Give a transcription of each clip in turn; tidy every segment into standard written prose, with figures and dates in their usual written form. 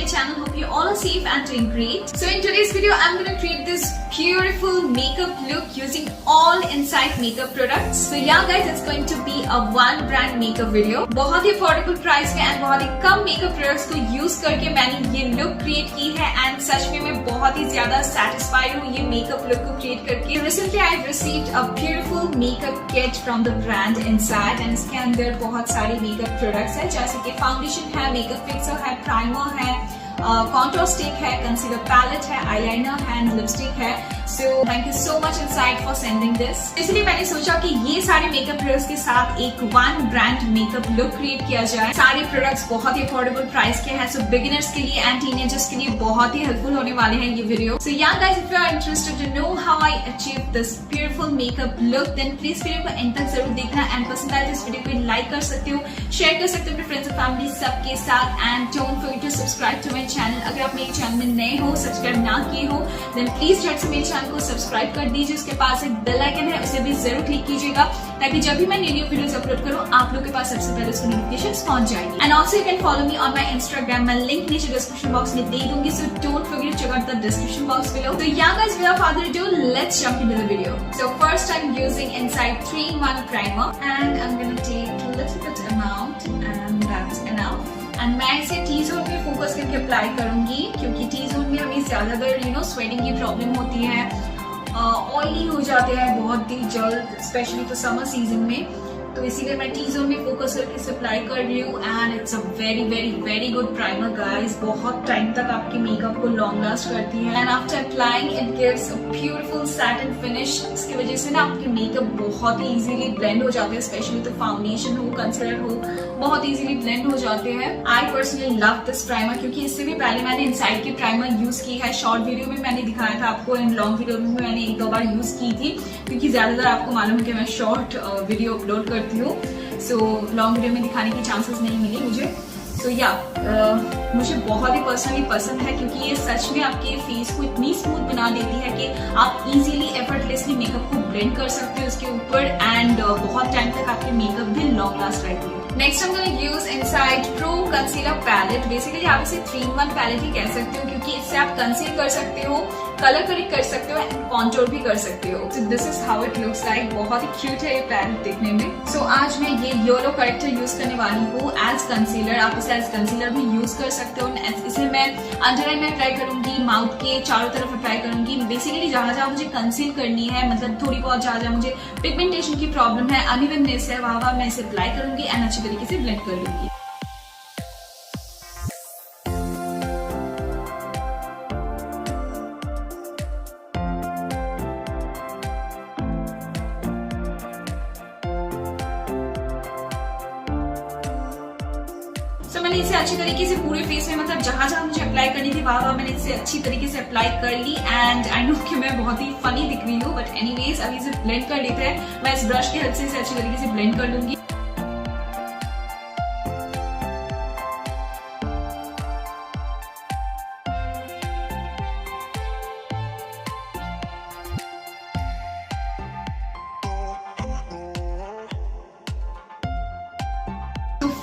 my channel. Hope you all are safe and doing great. So in today's video, I'm gonna create this beautiful makeup look using all Insight makeup products. So yeah guys, it's going to be a one brand makeup video. बहुत ही affordable price में and बहुत ही कम makeup products को use करके मैंने ये look create की है and सच में मैं बहुत ही ज्यादा satisfied हूँ ये makeup look को create करके. Recently I've received a beautiful makeup kit from the brand Insight and इसके अंदर बहुत सारी makeup products है जैसे कि फाउंडेशन है, मेकअप फिक्सर है, प्राइमर है, कॉन्टूर स्टिक है, कंसीलर पैलेट है, आईलाइनर है एंड लिपस्टिक है. So thank you so much insight for sending this. इसलिए मैंने सोचा कि ये सारे मेकअप प्रोडक्ट्स के साथ एक one brand makeup look create किया जाए. सारे प्रोडक्ट्स बहुत ही अफोर्डेबल प्राइस के हैं, सो बिगिनर्स के लिए एंड टीनेजर्स के लिए बहुत ही हेल्पफुल होने वाले हैं ये video. So yeah guys, if you are interested to know how I achieve this beautiful makeup look then please video को एंड तक जरूर देखना एंड पसंद आए तो इस वीडियो को लाइक कर सकते हो, शेयर कर सकते हो अपने फ्रेंड्स और फैमिली सबके साथ and don't forget to subscribe to my channel. अगर आप मेरे चैनल में नए हो, सब्सक्राइब ना किए हो देन प्लीज झट से मेरे चैनल को सब्सक्राइब कर दीजिए. उसके पास एक बेल आइकन है, उसे भी जरूर क्लिक कीजिएगा ताकि जब भी मैं न्यू वीडियोस अपलोड करूं आप लोगों के पास सबसे पहले उसकी नोटिफिकेशंस पहुंच जाएगी. And also you can follow me on my Instagram. मैं लिंक नीचे डिस्क्रिप्शन बॉक्स में दे दूंगी, so don't forget to check out the description box below. So yeah guys, without further ado, let's jump into the video. So first I'm using Insight 3-in-1 primer and I'm going to take a little bit amount and that's enough. And मैं इसे T zone में focus करके apply करूंगी क्योंकि T zone में हमें ज्यादातर sweating की प्रॉब्लम होती है, ऑयली हो जाते हैं बहुत ही जल्द, स्पेशली तो समर सीजन में. तो इसीलिए मैं टी जोन में फोकस करके इसे अप्लाई कर रही हूँ and it's a very very very good primer guys. बहुत टाइम तक आपके मेकअप को लॉन्ग लास्ट करती है and after applying it gives a beautiful satin finish. इसकी वजह से ना आपके मेकअप बहुत ही इजीली ब्लेंड हो जाते हैं, स्पेशली तो फाउंडेशन हो, कंसीलर हो, बहुत इजीली ब्लेंड हो जाते हैं. I personally love this primer क्योंकि इससे भी पहले मैंने इनसाइट की प्राइमर यूज की है. शॉर्ट वीडियो में मैंने दिखाया था आपको एंड लॉन्ग वीडियो में मैंने एक दो बार यूज की थी क्योंकि ज्यादातर आपको मालूम है कि मैं शॉर्ट वीडियो अपलोड करती हूँ, सो लॉन्ग वीडियो में दिखाने की चांसेस नहीं मिली मुझे. सो या मुझे बहुत ही पर्सनली पसंद है क्योंकि ये सच में आपके फेस को इतनी स्मूथ बना देती है कि आप इजीली एफर्टलेसली मेकअप को ब्लेंड कर सकते हो उसके ऊपर एंड बहुत टाइम तक आपके मेकअप भी लॉन्ग लास्ट रहती है. नेक्स्ट हम going use Insight pro concealer palette. Basically आप इसे 3-in-1 पैलेट ही कह सकते हो क्योंकि इससे आप कंसील कर सकते हो, कलर करेक्ट कर सकते हो एंड कॉन्टूर भी कर सकते हो. So this is how it looks like. बहुत ही क्यूट है ये पैलेट देखने में. सो आज मैं ये येलो करेक्टर यूज करने वाली हूँ एज कंसीलर. आप इसे एज कंसीलर भी यूज कर सकते हो. इसे मैं अंडर आई में अप्लाई करूंगी, माउथ के चारों तरफ अप्लाई करूंगी. बेसिकली जहां जहां मुझे कंसील करनी है, मतलब थोड़ी बहुत जहां जहां मुझे पिगमेंटेशन की प्रॉब्लम है, अनइवननेस है, वहां मैं इसे अप्लाई करूंगी एंड अच्छी तरीके से ब्लेंड कर लूंगी. तो मैंने इसे अच्छी तरीके से पूरे फेस में, मतलब जहां जहां मुझे अप्लाई करनी थी वहां मैंने इसे अच्छी तरीके से अप्लाई कर ली. एंड आई नो कि मैं बहुत ही फनी दिख रही हूँ बट एनीवेज अभी इसे ब्लेंड कर लेते हैं. मैं इस ब्रश की हेल्प से इसे अच्छी तरीके से ब्लेंड कर लूंगी.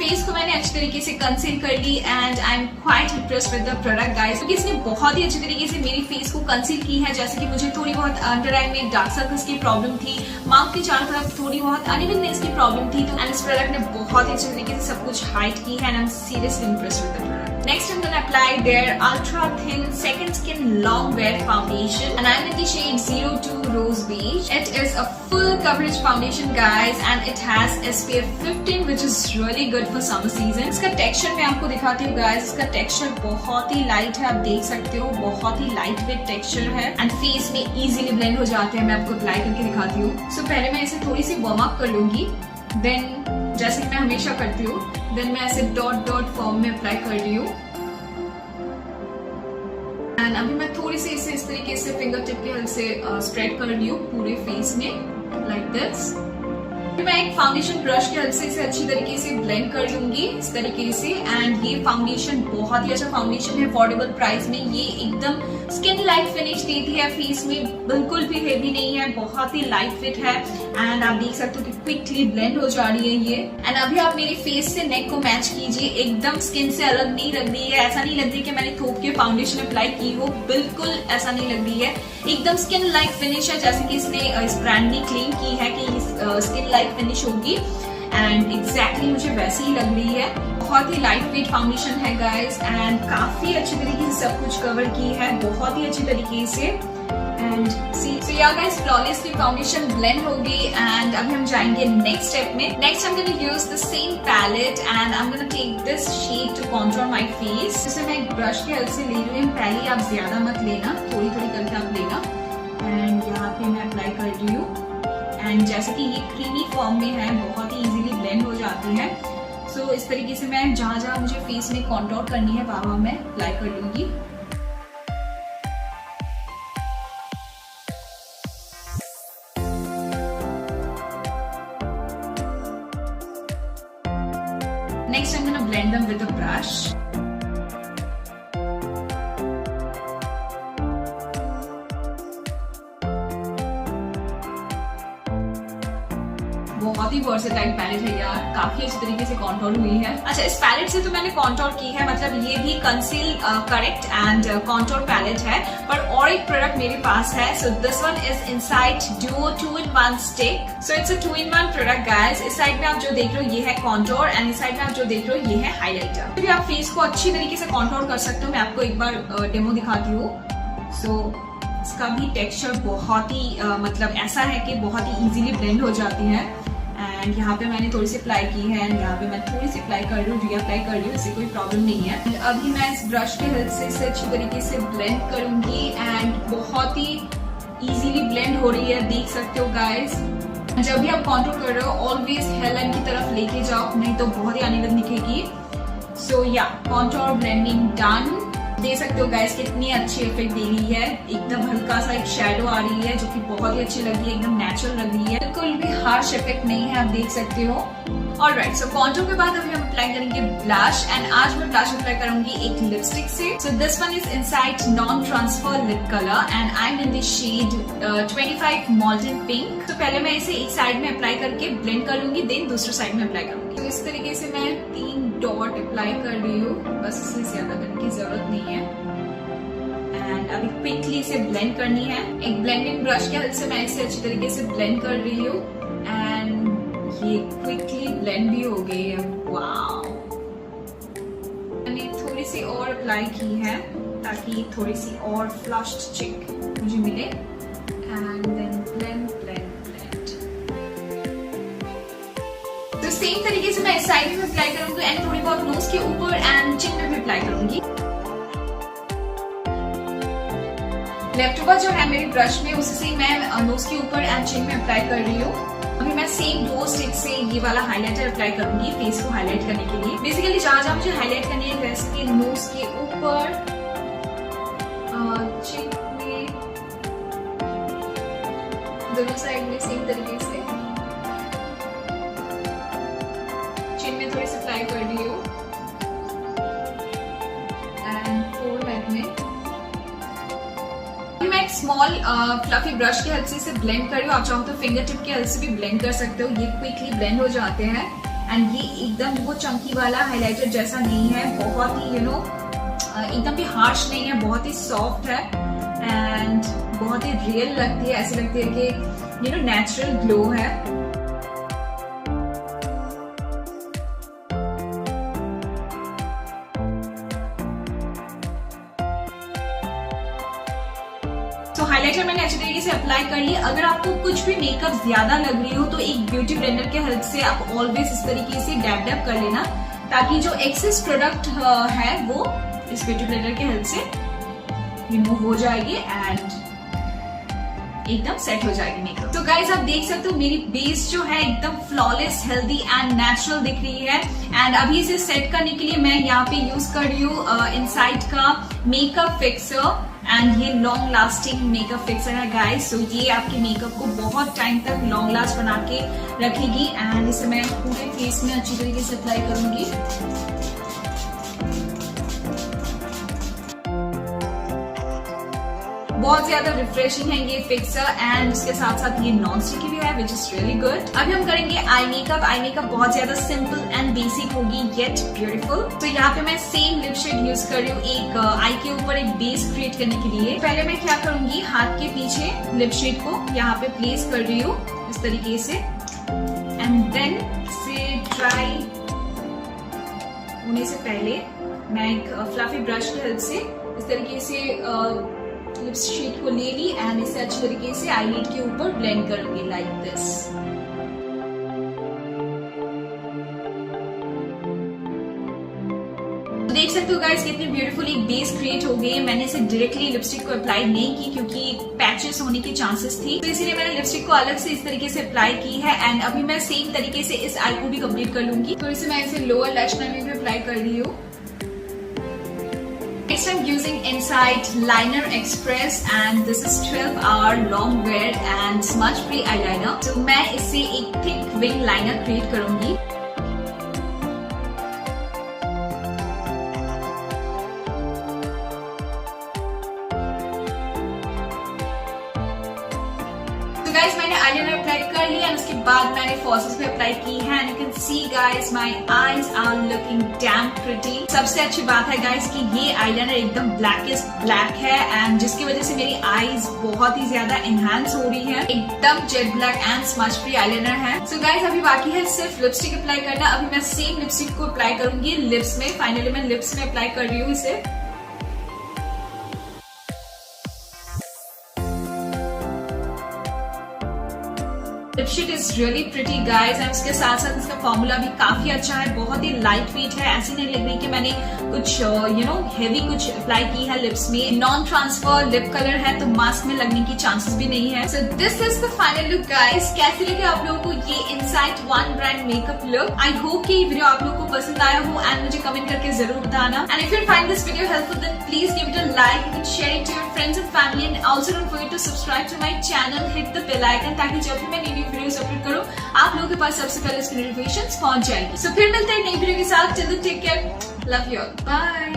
फेस को मैंने अच्छी तरीके से कंसील कर ली and I am quite impressed with the product guys क्योंकि इसने बहुत ही अच्छी तरीके से मेरी फेस को कंसील की है. जैसे कि मुझे थोड़ी बहुत अंडर आई में डार्क सर्कल्स की प्रॉब्लम थी, माउथ के चारों तरफ थोड़ी बहुत अनइवननेस की प्रॉब्लम थी, तो एंड इस प्रोडक्ट ने बहुत ही अच्छी तरीके से सब कुछ हाइड की है and I am seriously impressed with the product. Next I'm gonna apply their ultra thin second skin long wear foundation and I'm in the shade 02 Rose Beige. It is a full coverage foundation guys and it has SPF 15 which is really good for summer season. इसका texture मैं आपको दिखाती हूँ guys. इसका texture बहुत ही light है, आप देख सकते हो, बहुत ही light weight texture है and face में easily blend हो जाते हैं. मैं आपको apply करके दिखाती हूँ. So पहले मैं इसे थोड़ी सी warm up कर लूंगी, then जैसे कि मैं हमेशा करती हूँ, देन मैं ऐसे डॉट डॉट फॉर्म में अप्लाई कर रही हूँ एंड अभी मैं थोड़ी सी इसे इस तरीके से फिंगर टिप की हेल्प से स्प्रेड कर रही हूँ पूरे फेस में लाइक दिस. मैं एक फाउंडेशन ब्रश की हेल्प से इसे अच्छी तरीके से ब्लेंड कर लूंगी इस तरीके से. एंड ये फाउंडेशन बहुत ही अच्छा फाउंडेशन है अफोर्डेबल प्राइस में. ये एकदम स्किन लाइट फिनिश देती है फेस में, बिल्कुल भी हेवी नहीं है, बहुत ही लाइट फिट है एंड आप देख सकते हो कि क्विकली ब्लेंड हो जा रही है ये। एंड अभी आप मेरे फेस से नेक को मैच कीजिए, एकदम स्किन से अलग नहीं लग रही है, ऐसा नहीं लग रही कि मैंने थोप के फाउंडेशन अप्लाई की हो, बिल्कुल ऐसा नहीं लग रही है। एकदम स्किन लाइक फिनिश है, जैसे कि इसने इस ब्रांड ने क्लेम की है कि स्किन लाइक फिनिश होगी, एंड एग्जैक्टली मुझे वैसी ही लग रही है। बहुत ही लाइट वेट फाउंडेशन है गाइस, एंड काफी अच्छी तरीके से सब कुछ कवर की है, बहुत ही अच्छी तरीके से। And so yeah guys, flawlessly foundation blend हो गई, एंड अभी हम जाएंगे नेक्स्ट स्टेप में। Next I am gonna use the same palette and I am gonna take this shade to contour my face. जैसे मैं एक ब्रश के हेल्प से ले रही हूँ, पहले आप ज्यादा मत लेना, थोड़ी थोड़ी करके आप लेना। एंड यहाँ पे मैं अप्लाई कर रही हूँ, एंड जैसे कि ये क्रीमी फॉर्म में है, बहुत ही इजीली ब्लेंड हो जाती है। सो इस तरीके से मैं जहाँ जहाँ मुझे फेस में कॉन्टूर करनी है वहाँ मैं अप्लाई कर लूंगी। Next, I'm gonna blend them with a brush. बहुत ही वर्सेटाइल पैलेट है यार, काफी अच्छी तरीके से कॉन्टूर हुई है। अच्छा, इस पैलेट से तो मैंने कॉन्टूर की है, मतलब ये भी conceal correct and contour palette है। पर और एक प्रोडक्ट मेरे पास है, so this one is Insight duo 2-in-1 stick. So it's a 2-in-1 product guys. इस साइड में आप जो देख रहे हो ये है कॉन्टूर, एंड इस साइड में आप जो देख रहे हो ये है हाइलाइटर। फिर आप फेस को अच्छी तरीके से कॉन्टूर कर सकते हो। मैं आपको एक बार डेमो दिखाती हूँ। सो इसका भी टेक्सचर बहुत ही मतलब ऐसा है कि बहुत ही इजीली ब्लेंड हो जाती है। एंड यहाँ पे मैंने थोड़ी सी अप्लाई की है, एंड यहाँ पे मैं थोड़ी सी अप्लाई कर रही हूँ, रीअप्लाई कर रही हूँ, इससे कोई प्रॉब्लम नहीं है। एंड अभी मैं इस ब्रश के हेल्प से इसे अच्छी तरीके से ब्लेंड करूंगी, एंड बहुत ही इजीली ब्लेंड हो रही है, देख सकते हो गाइस। जब भी आप कॉन्टूर कर रहे हो ऑलवेज हेयरलाइन की तरफ लेके जाओ, नहीं तो बहुत ही अनइवन दिखेगी। सो या कॉन्टूर ब्लेंडिंग डन। देख सकते हो गाइस कितनी अच्छी इफेक्ट दे रही है, एकदम हल्का सा एक शेडो आ रही है जो कि बहुत ही अच्छी लग रही है, एकदम नेचुरल लग रही है, बिल्कुल भी हार्श इफेक्ट नहीं है, आप देख सकते हो। ऑलराइट, सो कॉन्टूर के बाद अभी हम अप्लाई करेंगे ब्लश, एंड आज मैं ब्लश अप्लाई करूंगी एक लिपस्टिक से। So this one is Insight non transfer lip colour, and I am in the shade 25 molten pink. तो पहले मैं इसे एक साइड में अप्लाई करके ब्लेंड कर लूंगी, देन दूसरे साइड में अप्लाई करूंगी। तो इस तरीके से मैं 3 डॉट अप्लाई कर रही हूँ, बस इससे ज्यादा करने की जरूरत नहीं है। एंड अभी क्विकली इसे ब्लेंड करनी है। एक ब्लेंडिंग ब्रश के हेल्प से मैं इसे अच्छी तरीके से ब्लेंड कर रही हूँ, एंड ये क्विकली ब्लेंड भी हो गई है। वाओ, मैंने थोड़ी सी और अप्लाई की है ताकि थोड़ी सी और फ्लश्ड चिक मुझे मिले, and then blend blend blend. तो सेम तरीके से मैं इस साइड में अप्लाई करूंगी, एंड थोड़ी बहुत नोज के ऊपर एंड चिन में भी अप्लाई करूंगी। लेफ्ट ओवर जो है मेरे ब्रश में, उससे मैं नोज के ऊपर एंड चिन में अप्लाई कर रही हूँ। अभी मैं सेम 2 स्टिक से ये वाला हाइलाइटर अप्लाई करूंगी फेस को हाईलाइट करने के लिए। बेसिकली जहां जहां मुझे हाईलाइट करनी है, जैसे कि नोज के ऊपर, चिन में, दोनों साइड में सेम तरीके से। चिन में थोड़ी सी अप्लाई कर रही हूँ, एंड फोरहेड में। मैं एक स्मॉल फ्लफी ब्रश के हेल्प से इसे ब्लेंड कर रही हूँ। आप चाहो तो फिंगर टिप के हेल्प से भी ब्लेंड कर सकते हो, ये क्विकली ब्लेंड हो जाते हैं। एंड ये एकदम वो चंकी वाला हाइलाइटर जैसा नहीं है, बहुत ही एकदम भी हार्श नहीं है, बहुत ही सॉफ्ट है, एंड बहुत ही रियल लगती है, ऐसी लगती है कि नेचुरल ग्लो है। तो हाइलाइटर मैंने अच्छी तरीके से अप्लाई कर ली। अगर आपको कुछ भी मेकअप ज्यादा लग रही हो तो एक ब्यूटी ब्लेंडर के हेल्प से आप ऑलवेज इस तरीके से डैब डैब कर लेना, ताकि जो एक्सेस प्रोडक्ट है वो इस ब्यूटी ब्लेंडर के हेल्प से रिमूव हो जाएगी, एंड एकदम सेट हो जाएगी मेकअप। तो गाइज आप देख सकते हो मेरी बेस जो है एकदम फ्लॉलेस, हेल्दी एंड नेचुरल दिख रही है। एंड अभी इसे सेट करने के लिए मैं यहाँ पे यूज कर रही हूँ इनसाइट का मेकअप फिक्सर, एंड ये लॉन्ग लास्टिंग मेकअप फिक्सर है गाइस। सो ये आपके मेकअप को बहुत टाइम तक लॉन्ग लास्ट बना के रखेगी, एंड इसे मैं पूरे फेस में अच्छी तरीके से अप्लाई करूंगी। बहुत ज्यादा रिफ्रेशिंग है ये फिक्सर एंड उसके साथ साथ ये नॉन स्टिकी भी है विच इज रियली गुड। अभी हम करेंगे आई मेकअप। आई मेकअप बहुत ज्यादा सिंपल एंड बेसिक होगी येट ब्यूटीफुल। तो यहाँ पे मैं सेम लिप शेड यूज कर रही हूँ एक आई के ऊपर एक बेस क्रिएट करने के लिए। पहले मैं क्या करूंगी, हाथ के पीछे लिप शेड को यहाँ पे प्लेस कर रही हूँ इस तरीके से एंड देन से ड्राई होने से पहले मैं एक फ्लफी ब्रश की हेल्प से इस तरीके से लिप शेड को ले ली एंड इसे अच्छी तरीके से आईलिड के ऊपर ब्लेंड करूंगी लाइक दिस। देख सकते हो गाइस कितनी ब्यूटीफुल एक बेस क्रिएट हो गई है। मैंने इसे डायरेक्टली लिपस्टिक को अप्लाई नहीं की क्योंकि पैचेस होने की चांसेस थी, तो इसीलिए मैंने लिपस्टिक को अलग से इस तरीके से अप्लाई की है एंड अभी मैं सेम तरीके से इस आई को भी कंप्लीट कर लूंगी। तो इसे मैं इसे लोअर लैश लाइन में भी अप्लाई कर रही हूँ। Next I'm using Insight Liner Express and this is 12-hour long wear and smudge free eyeliner। तो मैं इससे एक थिक विंग लाइनर क्रिएट करूंगी। तो गाइस मैंने आईलाइनर अप्लाई कर लिया और उसके बाद मैंने फॉसेस पे अप्लाई की है and you can see guys my eyes are looking damn pretty. सबसे अच्छी बात है गाइस कि ये आईलाइनर एकदम ब्लैकेस्ट ब्लैक है एंड जिसकी वजह से मेरी आईज बहुत ही ज्यादा एनहांस हो रही है। एकदम jet black and smudge free eyeliner है। सो गाइस अभी बाकी है सिर्फ लिपस्टिक अप्लाई करना। अभी मैं सेम लिपस्टिक को अप्लाई करूंगी लिप्स में। फाइनली मैं लिप्स में अप्लाई कर रही हूँ इसे। Lipstick is really pretty guys and उसके साथ साथ इसका फॉर्मूला भी काफी अच्छा है, बहुत ही लाइट वेट है। ऐसी नहीं लग रही कि मैंने कुछ हेवी कुछ अप्लाई की है लिप्स में। नॉन ट्रांसफर लिप कलर है तो मास्क में लगने की चांसेस भी नहीं है। So this is the final look guys. कैसे लगे आप लोगों को ये insight one brand makeup look? I hope कि ये वीडियो आप लोगों को पसंद आया हो एंड मुझे कमेंट करके जरूर बताना। And if you find this video helpful then please give it a like, you can share it to your friends and family and also don't forget to subscribe to my channel, hit the bell icon ताकि जब भी मैं नई videos upload करूं आप लोगों के पास सबसे पहले इसकी नोटिफिकेशंस पहुंच जाएगी। सो फिर मिलते हैं नई वीडियो के साथ। Till then take care, love you all, bye.